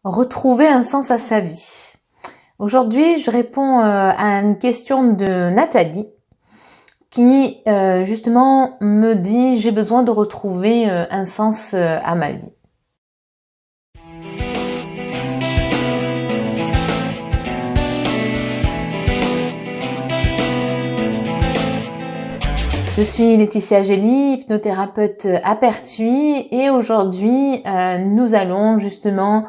Retrouver un sens à sa vie. Aujourd'hui, je réponds à une question de Nathalie qui justement me dit j'ai besoin de retrouver un sens à ma vie. Je suis Laetitia Gély, hypnothérapeute à Pertuis et aujourd'hui nous allons justement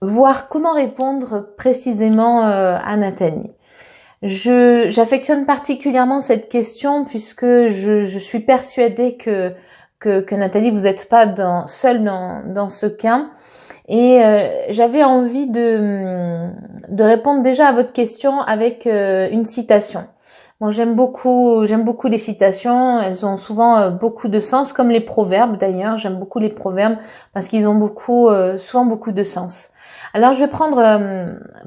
voir comment répondre précisément à Nathalie. J'affectionne particulièrement cette question puisque je suis persuadée que Nathalie, vous n'êtes pas seule dans ce cas. Et j'avais envie de répondre déjà à votre question avec une citation. Moi, j'aime beaucoup les citations. Elles ont souvent beaucoup de sens, comme les proverbes d'ailleurs. J'aime beaucoup les proverbes parce qu'ils ont souvent beaucoup de sens. Alors, je vais prendre,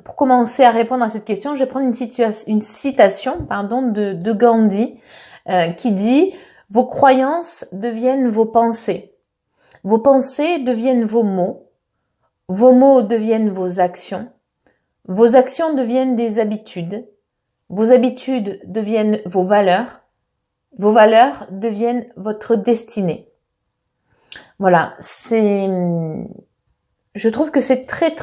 pour commencer à répondre à cette question, je vais prendre une citation, de Gandhi, qui dit « Vos croyances deviennent vos pensées. Vos pensées deviennent vos mots. Vos mots deviennent vos actions. Vos actions deviennent des habitudes. Vos habitudes deviennent vos valeurs. Vos valeurs deviennent votre destinée. » Voilà, je trouve que c'est très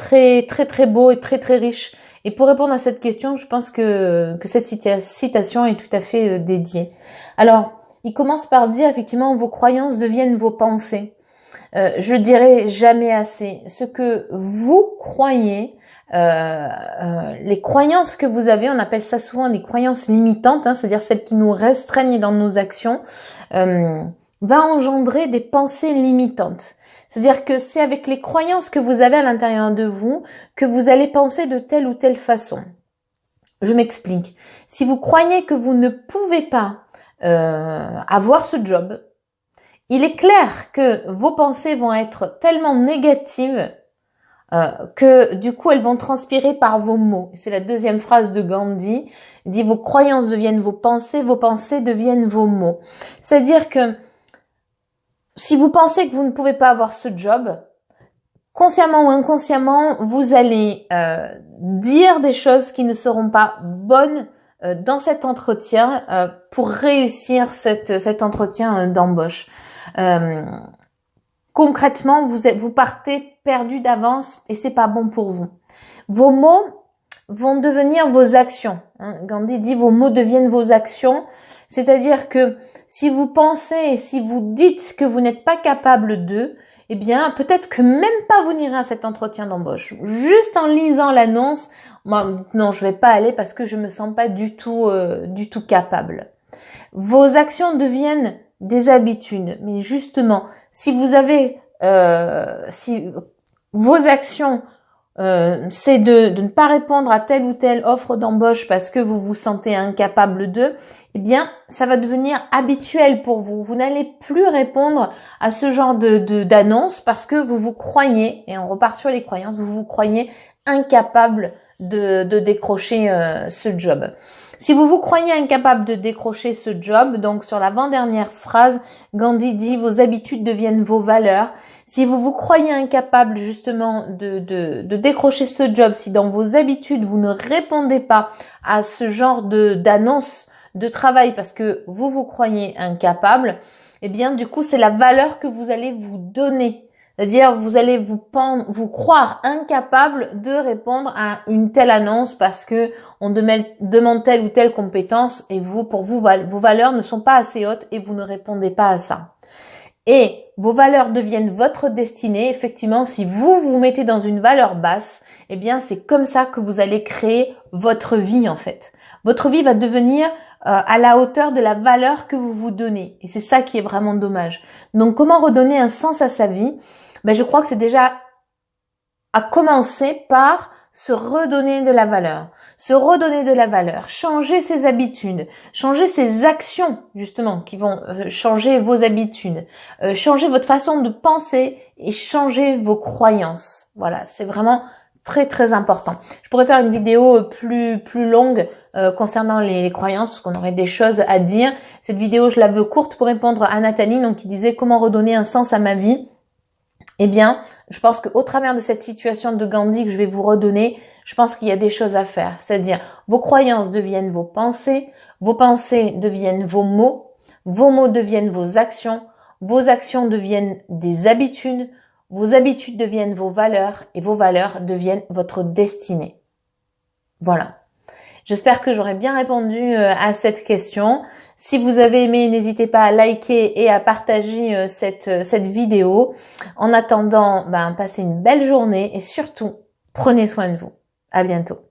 beau et très riche. Et pour répondre à cette question, je pense que cette citation est tout à fait dédiée. Alors, il commence par dire effectivement vos croyances deviennent vos pensées. Je dirais jamais assez. Ce que vous croyez, les croyances que vous avez, on appelle ça souvent les croyances limitantes, c'est-à-dire celles qui nous restreignent dans nos actions, va engendrer des pensées limitantes. C'est-à-dire que c'est avec les croyances que vous avez à l'intérieur de vous que vous allez penser de telle ou telle façon. Je m'explique. Si vous croyez que vous ne pouvez pas avoir ce job, il est clair que vos pensées vont être tellement négatives que du coup elles vont transpirer par vos mots. C'est la deuxième phrase de Gandhi. Il dit vos croyances deviennent vos pensées deviennent vos mots. C'est-à-dire que si vous pensez que vous ne pouvez pas avoir ce job, consciemment ou inconsciemment, vous allez dire des choses qui ne seront pas bonnes dans cet entretien pour réussir cet entretien d'embauche. Concrètement, vous partez perdu d'avance et c'est pas bon pour vous. Vos mots vont devenir vos actions. Gandhi dit vos mots deviennent vos actions, c'est-à-dire que si vous pensez et si vous dites que vous n'êtes pas capable de, eh bien, peut-être que même pas vous n'irez à cet entretien d'embauche. Juste en lisant l'annonce, moi, non, je vais pas aller parce que je me sens pas du tout capable. Vos actions deviennent des habitudes. Mais justement, si vous avez, si vos actions c'est de ne pas répondre à telle ou telle offre d'embauche parce que vous vous sentez incapable de, eh bien, ça va devenir habituel pour vous. Vous n'allez plus répondre à ce genre d'annonce parce que vous vous croyez, et on repart sur les croyances, vous vous croyez incapable de décrocher ce job. Si vous vous croyez incapable de décrocher ce job, donc sur l'avant-dernière phrase, Gandhi dit vos habitudes deviennent vos valeurs. Si vous vous croyez incapable justement de décrocher ce job, si dans vos habitudes vous ne répondez pas à ce genre d'annonce de travail parce que vous vous croyez incapable, eh bien du coup c'est la valeur que vous allez vous donner. C'est-à-dire, vous allez vous croire incapable de répondre à une telle annonce parce que on demande telle ou telle compétence et pour vous, vos valeurs ne sont pas assez hautes et vous ne répondez pas à ça. Et vos valeurs deviennent votre destinée. Effectivement, si vous vous mettez dans une valeur basse, eh bien, c'est comme ça que vous allez créer votre vie, en fait. Votre vie va devenir à la hauteur de la valeur que vous vous donnez. Et c'est ça qui est vraiment dommage. Donc, comment redonner un sens à sa vie? Je crois que c'est déjà à commencer par se redonner de la valeur. Se redonner de la valeur. Changer ses habitudes. Changer ses actions, justement, qui vont changer vos habitudes. Changer votre façon de penser et changer vos croyances. Voilà, c'est vraiment très important. Je pourrais faire une vidéo plus longue concernant les croyances parce qu'on aurait des choses à dire. Cette vidéo, je la veux courte pour répondre à Nathalie, donc qui disait comment redonner un sens à ma vie. eh bien, je pense qu'au travers de cette situation de Gandhi que je vais vous redonner, je pense qu'il y a des choses à faire. C'est-à-dire, vos croyances deviennent vos pensées deviennent vos mots deviennent vos actions deviennent des habitudes, vos habitudes deviennent vos valeurs et vos valeurs deviennent votre destinée. Voilà. J'espère que j'aurai bien répondu à cette question. Si vous avez aimé, n'hésitez pas à liker et à partager cette vidéo. En attendant, passez une belle journée et surtout, prenez soin de vous. À bientôt.